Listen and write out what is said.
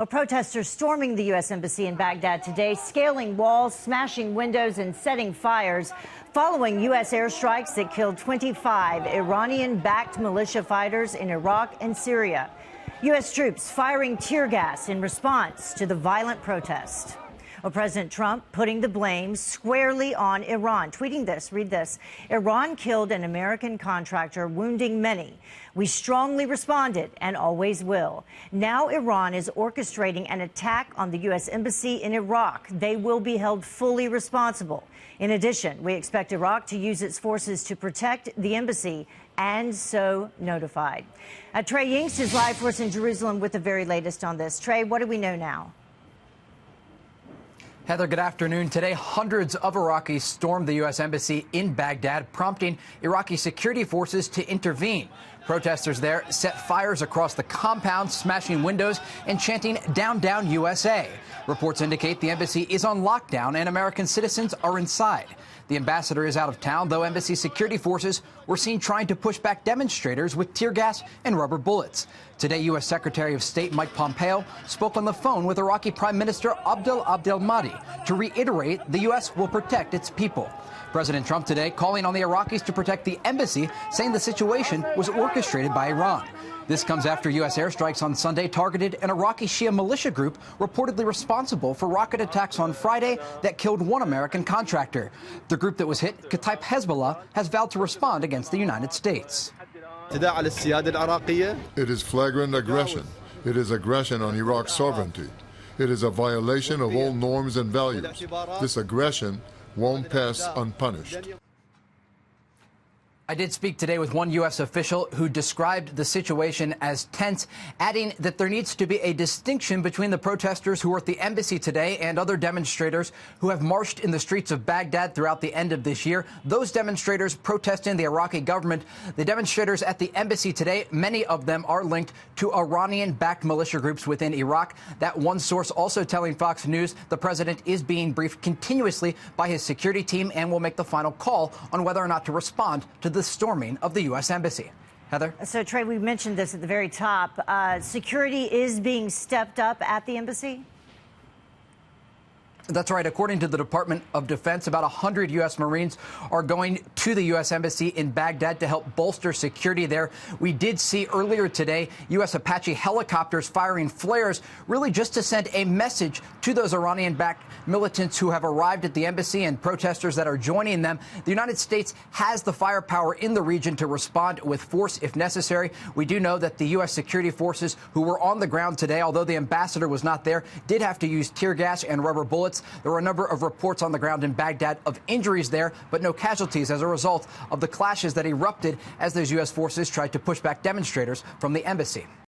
Protesters storming the U.S. Embassy in Baghdad today, scaling walls, smashing windows, and setting fires following U.S. airstrikes that killed 25 Iranian-backed militia fighters in Iraq and Syria. U.S. troops firing tear gas in response to the violent protest. President Trump putting the blame squarely on Iran, tweeting this, read this: Iran killed an American contractor, wounding many. We strongly responded and always will. Now Iran is orchestrating an attack on the U.S. Embassy in Iraq. They will be held fully responsible. In addition, we expect Iraq to use its forces to protect the embassy, and so notified. Trey Yingst is live for us in Jerusalem with the very latest on this. Trey, what do we know now? Heather, good afternoon. Today, hundreds of Iraqis stormed the U.S. Embassy in Baghdad, prompting Iraqi security forces to intervene. Protesters there set fires across the compound, smashing windows and chanting, "Down, down, USA." Reports indicate the embassy is on lockdown and American citizens are inside. The ambassador is out of town, though embassy security forces were seen trying to push back demonstrators with tear gas and rubber bullets. Today, U.S. Secretary of State Mike Pompeo spoke on the phone with Iraqi Prime Minister Abdel Mahdi to reiterate the U.S. will protect its people. President Trump today calling on the Iraqis to protect the embassy, saying the situation was orchestrated by Iran. This comes after U.S. airstrikes on Sunday targeted an Iraqi Shia militia group reportedly responsible for rocket attacks on Friday that killed one American contractor. The group that was hit, Kataib Hezbollah, has vowed to respond against the United States. It is flagrant aggression. It is aggression on Iraq's sovereignty. It is a violation of all norms and values. This aggression won't pass unpunished. I did speak today with one U.S. official who described the situation as tense, adding that there needs to be a distinction between the protesters who were at the embassy today and other demonstrators who have marched in the streets of Baghdad throughout the end of this year. Those demonstrators protesting the Iraqi government. The demonstrators at the embassy today, many of them are linked to Iranian-backed militia groups within Iraq. That one source also telling Fox News the president is being briefed continuously by his security team and will make the final call on whether or not to respond to the storming of the U.S. Embassy. Heather? So, Trey, we mentioned this at the very top. Security is being stepped up at the embassy? That's right. According to the Department of Defense, about 100 U.S. Marines are going to the U.S. Embassy in Baghdad to help bolster security there. We did see earlier today U.S. Apache helicopters firing flares, really just to send a message to those Iranian-backed militants who have arrived at the embassy and protesters that are joining them. The United States has the firepower in the region to respond with force if necessary. We do know that the U.S. security forces who were on the ground today, although the ambassador was not there, did have to use tear gas and rubber bullets. There were a number of reports on the ground in Baghdad of injuries there, but no casualties as a result of the clashes that erupted as those U.S. forces tried to push back demonstrators from the embassy.